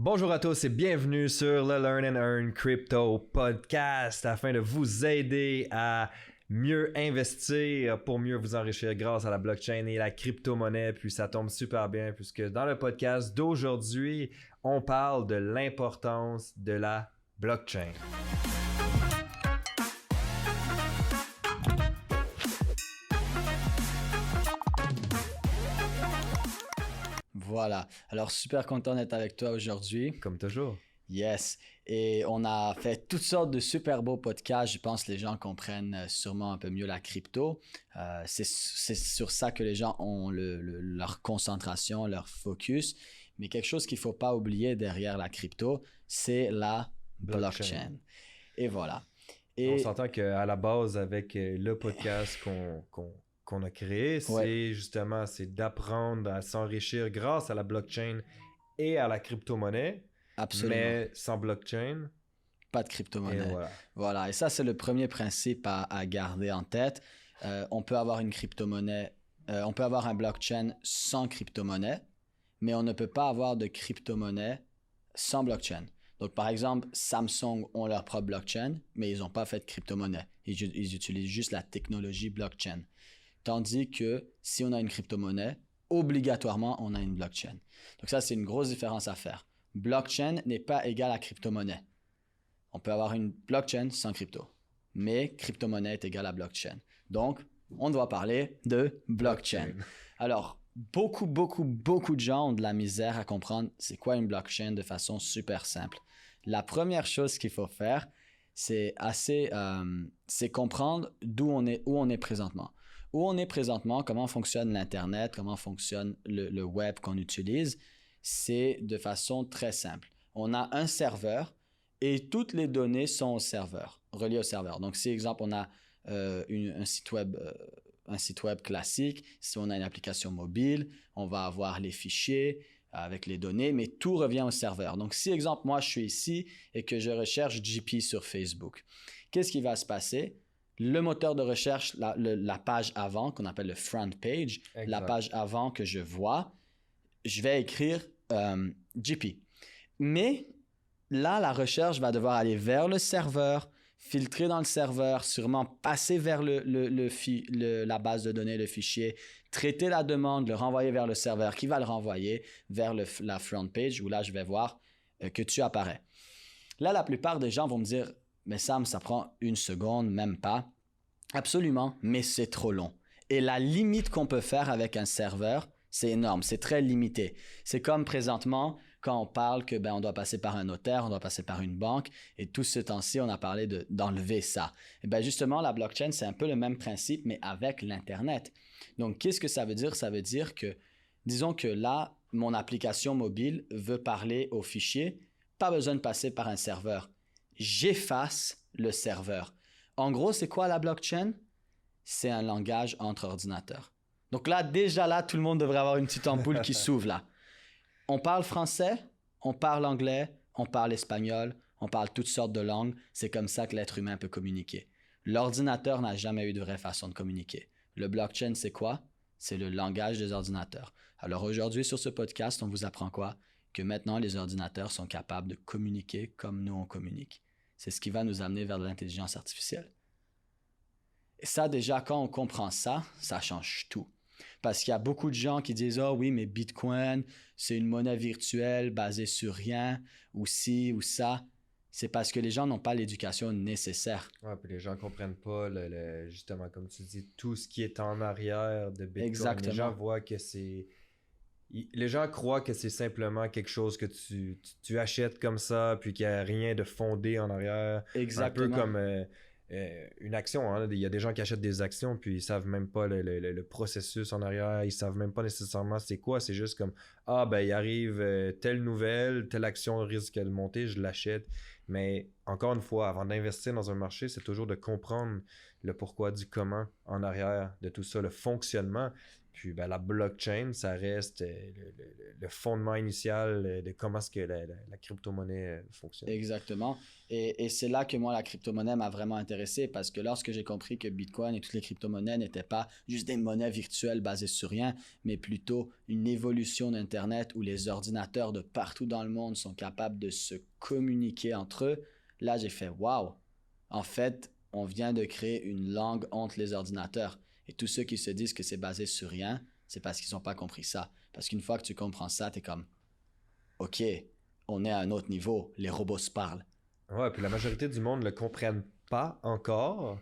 Bonjour à tous et bienvenue sur le Learn and Earn Crypto Podcast afin de vous aider à mieux investir pour mieux vous enrichir grâce à la blockchain et la crypto-monnaie. Puis ça tombe super bien puisque dans le podcast d'aujourd'hui, on parle de l'importance de la blockchain. Voilà. Alors, super content d'être avec toi aujourd'hui. Comme toujours. Yes. Et on a fait toutes sortes de super beaux podcasts. Je pense que les gens comprennent sûrement un peu mieux la crypto. C'est sur ça que les gens ont leur concentration, leur focus. Mais quelque chose qu'il ne faut pas oublier derrière la crypto, c'est la blockchain. Et voilà. Et on s'entend qu'à la base, avec le podcast qu'on a créé, c'est justement d'apprendre à s'enrichir grâce à la blockchain et à la crypto-monnaie. Absolument. Mais sans blockchain, pas de crypto-monnaie. Et voilà. Et ça, c'est le premier principe à garder en tête. On peut avoir une crypto-monnaie, on peut avoir un blockchain sans crypto-monnaie, mais on ne peut pas avoir de crypto-monnaie sans blockchain. Donc, par exemple, Samsung ont leur propre blockchain, mais ils n'ont pas fait de crypto-monnaie. Ils utilisent juste la technologie blockchain. Tandis que si on a une crypto-monnaie, obligatoirement, on a une blockchain. Donc ça, c'est une grosse différence à faire. Blockchain n'est pas égal à crypto-monnaie. On peut avoir une blockchain sans crypto, mais crypto-monnaie est égal à blockchain. Donc, on doit parler de blockchain. Alors, beaucoup de gens ont de la misère à comprendre c'est quoi une blockchain de façon super simple. La première chose qu'il faut faire, c'est comprendre où on est présentement. Où on est présentement, comment fonctionne l'Internet, comment fonctionne le web qu'on utilise, c'est de façon très simple. On a un serveur et toutes les données sont au serveur, reliées au serveur. Donc, si, exemple, on a un site web classique, si on a une application mobile, on va avoir les fichiers avec les données, mais tout revient au serveur. Donc, si, exemple, moi, je suis ici et que je recherche JP sur Facebook, qu'est-ce qui va se passer? Le moteur de recherche, la page avant, qu'on appelle le front page, la page avant que je vois, je vais écrire JP. Mais là, la recherche va devoir aller vers le serveur, filtrer dans le serveur, sûrement passer vers la base de données, le fichier, traiter la demande, le renvoyer vers le serveur qui va le renvoyer vers la front page où là, je vais voir que tu apparais. Là, la plupart des gens vont me dire « Mais Sam, ça prend 1 seconde, même pas. » Absolument, mais c'est trop long. Et la limite qu'on peut faire avec un serveur, c'est énorme, c'est très limité. C'est comme présentement, quand on parle que on doit passer par un notaire, on doit passer par une banque, et tout ce temps-ci, on a parlé d'enlever ça. Et justement, la blockchain, c'est un peu le même principe, mais avec l'Internet. Donc, qu'est-ce que ça veut dire? Ça veut dire que, disons que là, mon application mobile veut parler au fichier, pas besoin de passer par un serveur. J'efface le serveur. En gros, c'est quoi la blockchain? C'est un langage entre ordinateurs. Donc là, déjà là, tout le monde devrait avoir une petite ampoule qui s'ouvre là. On parle français, on parle anglais, on parle espagnol, on parle toutes sortes de langues. C'est comme ça que l'être humain peut communiquer. L'ordinateur n'a jamais eu de vraie façon de communiquer. Le blockchain, c'est quoi? C'est le langage des ordinateurs. Alors aujourd'hui, sur ce podcast, on vous apprend quoi? Que maintenant, les ordinateurs sont capables de communiquer comme nous, on communique. C'est ce qui va nous amener vers de l'intelligence artificielle. Et ça, déjà, quand on comprend ça, ça change tout. Parce qu'il y a beaucoup de gens qui disent « Ah oui, mais Bitcoin, c'est une monnaie virtuelle basée sur rien, ou ci, ou ça. » C'est parce que les gens n'ont pas l'éducation nécessaire. Ouais, puis les gens ne comprennent pas, justement, comme tu dis, tout ce qui est en arrière de Bitcoin. Exactement. Les gens voient que les gens croient que c'est simplement quelque chose que tu achètes comme ça, puis qu'il n'y a rien de fondé en arrière. Exactement. Un peu comme une action. Hein? Il y a des gens qui achètent des actions, puis ils savent même pas le processus en arrière. Ils savent même pas nécessairement c'est quoi. C'est juste comme, il arrive telle nouvelle, telle action risque de monter, je l'achète. Mais encore une fois, avant d'investir dans un marché, c'est toujours de comprendre le pourquoi du comment en arrière de tout ça, le fonctionnement. Puis ben, la blockchain, ça reste le fondement initial de comment est-ce que la crypto-monnaie fonctionne. Exactement. Et c'est là que moi, la crypto-monnaie m'a vraiment intéressé parce que lorsque j'ai compris que Bitcoin et toutes les crypto-monnaies n'étaient pas juste des monnaies virtuelles basées sur rien, mais plutôt une évolution d'Internet où les ordinateurs de partout dans le monde sont capables de se communiquer entre eux, là, j'ai fait « Wow! » En fait, on vient de créer une langue entre les ordinateurs. Et tous ceux qui se disent que c'est basé sur rien, c'est parce qu'ils n'ont pas compris ça. Parce qu'une fois que tu comprends ça, tu es comme « OK, on est à un autre niveau, les robots se parlent. » Ouais, puis la majorité du monde ne le comprennent pas encore.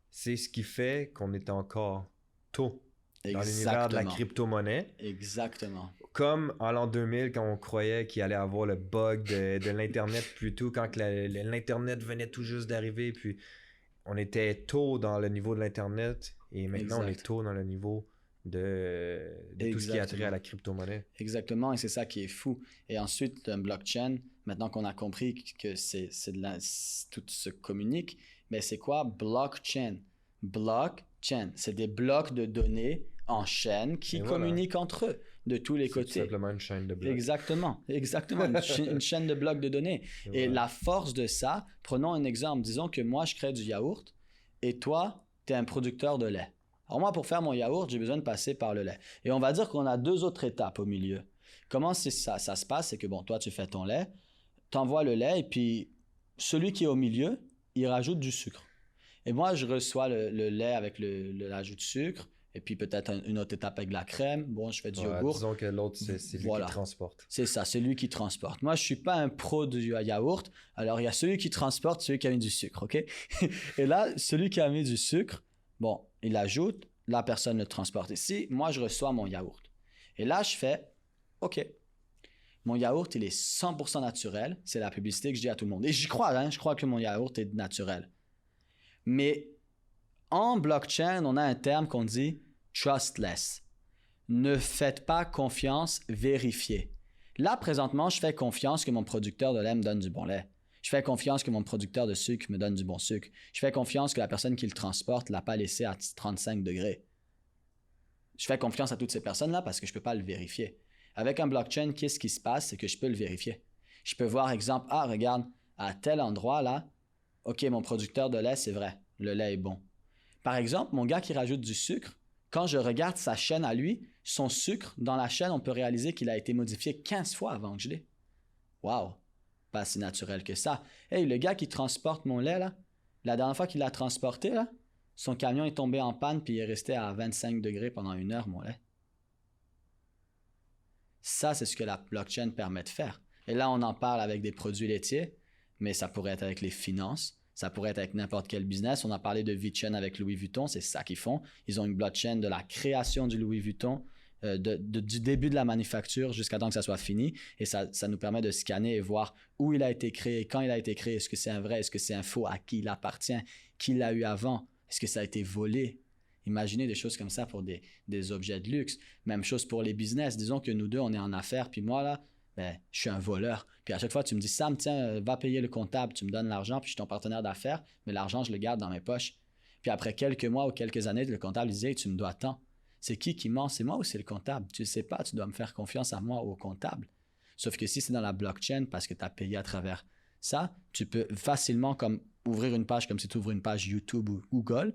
C'est ce qui fait qu'on est encore tôt dans l'univers de la crypto-monnaie. Exactement. Comme en l'an 2000, quand on croyait qu'il allait avoir le bug de l'Internet, plutôt quand l'Internet venait tout juste d'arriver, puis on était tôt dans le niveau de l'Internet, et maintenant on est tôt dans le niveau de tout ce qui a trait à la crypto-monnaie. Exactement, et c'est ça qui est fou. Et ensuite, un blockchain, maintenant qu'on a compris que tout se communique, mais c'est quoi blockchain? Blockchain, c'est des blocs de données en chaîne qui communiquent entre eux de tous les côtés. C'est simplement une chaîne de blocs. Exactement. Une chaîne de blocs de données. Et la force de ça, prenons un exemple. Disons que moi, je crée du yaourt et toi, tu es un producteur de lait. Alors moi, pour faire mon yaourt, j'ai besoin de passer par le lait. Et on va dire qu'on a 2 autres étapes au milieu. Comment ça se passe? C'est que bon, toi, tu fais ton lait, tu envoies le lait et puis celui qui est au milieu, il rajoute du sucre. Et moi, je reçois le lait avec l'ajout de sucre. Et puis peut-être une autre étape avec de la crème. Bon, je fais du yogourt. Disons que l'autre, c'est lui qui transporte. C'est ça, c'est lui qui transporte. Moi, je ne suis pas un pro du yaourt. Alors, il y a celui qui transporte, celui qui a mis du sucre, OK? Et là, celui qui a mis du sucre, bon, il ajoute, la personne le transporte ici. Moi, je reçois mon yaourt. Et là, je fais, OK, mon yaourt, il est 100% naturel. C'est la publicité que je dis à tout le monde. Et j'y crois, hein? Je crois que mon yaourt est naturel. Mais en blockchain, on a un terme qu'on dit trustless. Ne faites pas confiance, vérifiez. Là, présentement, je fais confiance que mon producteur de lait me donne du bon lait. Je fais confiance que mon producteur de sucre me donne du bon sucre. Je fais confiance que la personne qui le transporte ne l'a pas laissé à 35 degrés. Je fais confiance à toutes ces personnes-là parce que je ne peux pas le vérifier. Avec un blockchain, qu'est-ce qui se passe? C'est que je peux le vérifier. Je peux voir, exemple, ah, regarde, à tel endroit là, OK, mon producteur de lait, c'est vrai, le lait est bon. Par exemple, mon gars qui rajoute du sucre, quand je regarde sa chaîne à lui, son sucre, dans la chaîne, on peut réaliser qu'il a été modifié 15 fois avant que je l'ai. Wow! Pas si naturel que ça. Hey, le gars qui transporte mon lait, là, la dernière fois qu'il l'a transporté, là, son camion est tombé en panne puis il est resté à 25 degrés pendant 1 heure, mon lait. Ça, c'est ce que la blockchain permet de faire. Et là, on en parle avec des produits laitiers, mais ça pourrait être avec les finances. Ça pourrait être avec n'importe quel business. On a parlé de VeChain avec Louis Vuitton, c'est ça qu'ils font. Ils ont une blockchain de la création du Louis Vuitton, du début de la manufacture jusqu'à temps que ça soit fini. Et ça nous permet de scanner et voir où il a été créé, quand il a été créé, est-ce que c'est un vrai, est-ce que c'est un faux, à qui il appartient, qui l'a eu avant, est-ce que ça a été volé. Imaginez des choses comme ça pour des objets de luxe. Même chose pour les business. Disons que nous deux, on est en affaires, puis moi, là, ben, je suis un voleur. Puis à chaque fois, tu me dis, Sam, tiens, va payer le comptable, tu me donnes l'argent, puis je suis ton partenaire d'affaires, mais l'argent, je le garde dans mes poches. Puis après quelques mois ou quelques années, le comptable disait, tu me dois tant. C'est qui ment? C'est moi ou c'est le comptable? Tu ne sais pas, tu dois me faire confiance à moi ou au comptable. Sauf que si c'est dans la blockchain, parce que tu as payé à travers ça, tu peux facilement comme ouvrir une page comme si tu ouvrais une page YouTube ou Google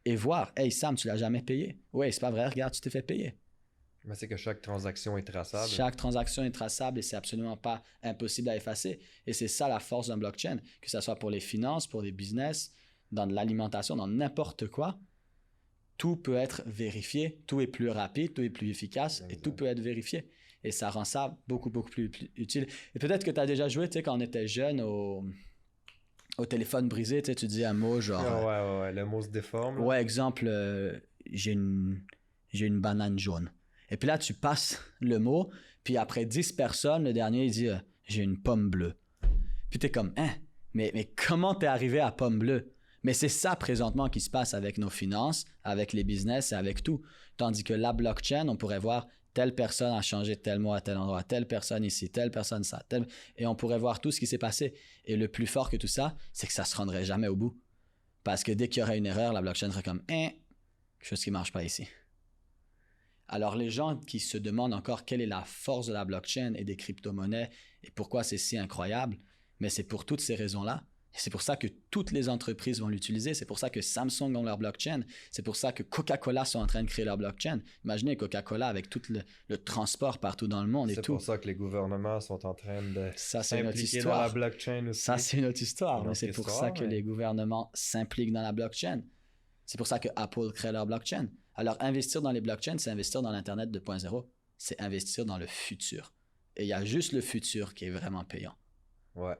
et voir, hey Sam, tu l'as jamais payé. Oui, c'est pas vrai, regarde, tu t'es fait payer. Mais c'est que chaque transaction est traçable. Chaque transaction est traçable et c'est absolument pas impossible à effacer. Et c'est ça la force d'un blockchain, que ce soit pour les finances, pour les business, dans de l'alimentation, dans n'importe quoi. Tout peut être vérifié, tout est plus rapide, tout est plus efficace et tout peut être vérifié. Et ça rend ça beaucoup, beaucoup plus utile. Et peut-être que tu as déjà joué, tu sais, quand on était jeune au téléphone brisé, tu sais, tu dis un mot genre... ouais, le mot se déforme. Ouais, exemple, j'ai une banane jaune. Et puis là, tu passes le mot, puis après 10 personnes, le dernier, il dit j'ai une pomme bleue. Puis t'es comme, hein, mais comment t'es arrivé à pomme bleue? Mais c'est ça présentement qui se passe avec nos finances, avec les business et avec tout. Tandis que la blockchain, on pourrait voir telle personne a changé tel mot à tel endroit, telle personne ici, telle personne ça, et on pourrait voir tout ce qui s'est passé. Et le plus fort que tout ça, c'est que ça se rendrait jamais au bout. Parce que dès qu'il y aurait une erreur, la blockchain serait comme, quelque chose qui marche pas ici. Alors, les gens qui se demandent encore quelle est la force de la blockchain et des crypto-monnaies et pourquoi c'est si incroyable, mais c'est pour toutes ces raisons-là. Et c'est pour ça que toutes les entreprises vont l'utiliser. C'est pour ça que Samsung ont leur blockchain. C'est pour ça que Coca-Cola sont en train de créer leur blockchain. Imaginez Coca-Cola avec tout le transport partout dans le monde et tout. C'est pour ça que les gouvernements sont en train de Ça, c'est une autre s'impliquer histoire. dans la blockchain aussi. Ça, c'est une autre histoire. Une Mais autre c'est pour histoire, ça que ouais. les gouvernements s'impliquent dans la blockchain. C'est pour ça que Apple crée leur blockchain. Alors, investir dans les blockchains, c'est investir dans l'Internet 2.0. C'est investir dans le futur. Et il y a juste le futur qui est vraiment payant. Ouais.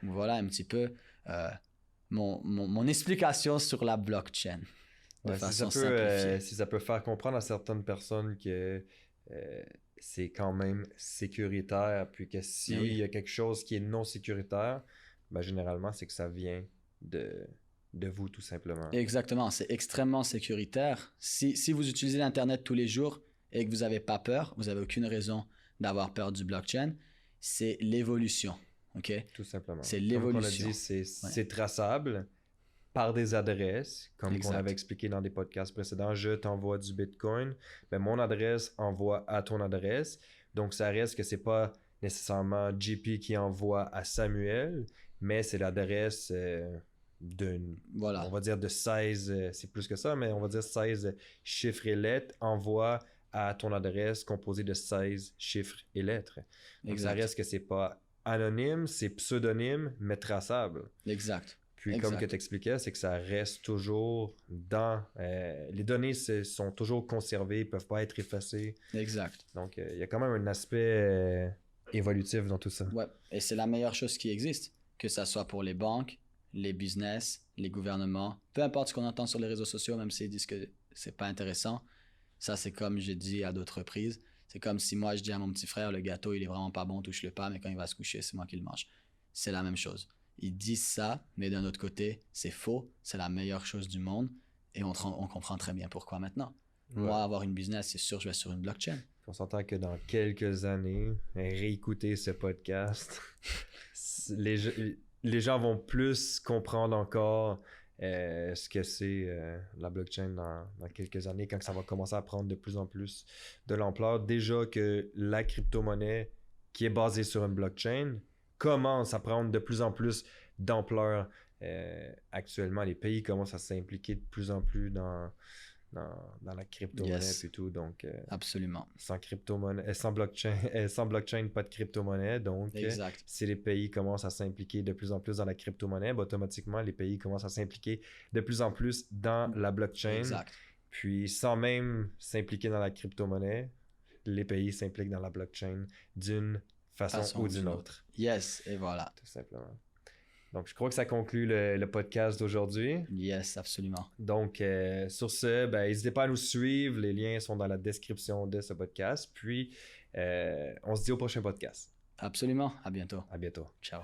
Voilà un petit peu mon explication sur la blockchain de Ouais, façon simplifiée. si ça peut faire comprendre à certaines personnes que c'est quand même sécuritaire, puis que s'il Oui. y a quelque chose qui est non sécuritaire, ben, généralement, c'est que ça vient de vous, tout simplement. Exactement, c'est extrêmement sécuritaire. Si vous utilisez l'Internet tous les jours et que vous n'avez pas peur, vous n'avez aucune raison d'avoir peur du blockchain, c'est l'évolution. Okay? Tout simplement. C'est Comme l'évolution. on a dit, c'est traçable par des adresses, comme Exact. on avait expliqué dans des podcasts précédents. Je t'envoie du Bitcoin, mais mon adresse envoie à ton adresse. Donc, ça reste que c'est pas nécessairement JP qui envoie à Samuel, mais c'est l'adresse Voilà. on va dire de 16, c'est plus que ça, mais on va dire 16 chiffres et lettres, envoie à ton adresse composée de 16 chiffres et lettres. Donc, Exact. ça reste que c'est pas anonyme, c'est pseudonyme, mais traçable. Exact. Puis Exact. comme que tu expliquais, c'est que ça reste toujours dans... les données sont toujours conservées, ne peuvent pas être effacées. Exact. Donc, il y a quand même un aspect évolutif dans tout ça. Ouais. Et c'est la meilleure chose qui existe, que ça soit pour les banques, les business, les gouvernements, peu importe ce qu'on entend sur les réseaux sociaux, même s'ils disent que c'est pas intéressant. Ça, c'est comme j'ai dit à d'autres reprises. C'est comme si moi, je dis à mon petit frère, le gâteau, il est vraiment pas bon, touche-le pas, mais quand il va se coucher, c'est moi qui le mange. C'est la même chose. Ils disent ça, mais d'un autre côté, c'est faux. C'est la meilleure chose du monde. Et on comprend très bien pourquoi maintenant. Ouais. Moi, avoir une business, c'est sûr, je vais sur une blockchain. On s'entend que dans quelques années, réécouter ce podcast, les gens vont plus comprendre encore ce que c'est la blockchain dans quelques années, quand ça va commencer à prendre de plus en plus de l'ampleur. Déjà que la crypto-monnaie qui est basée sur une blockchain commence à prendre de plus en plus d'ampleur. Actuellement, les pays commencent à s'impliquer de plus en plus dans la crypto-monnaie Yes. et tout. Donc, Absolument. sans crypto-monnaie, sans blockchain, pas de crypto-monnaie. Donc, Exact. si les pays commencent à s'impliquer de plus en plus dans la crypto-monnaie, ben, automatiquement, les pays commencent à s'impliquer de plus en plus dans la blockchain. Exact. Puis, sans même s'impliquer dans la crypto-monnaie, les pays s'impliquent dans la blockchain d'une façon ou d'une autre. Yes, et voilà. Tout simplement. Donc, je crois que ça conclut le podcast d'aujourd'hui. Yes, absolument. Donc, sur ce, ben, n'hésitez pas à nous suivre. Les liens sont dans la description de ce podcast. Puis, on se dit au prochain podcast. Absolument. À bientôt. À bientôt. Ciao.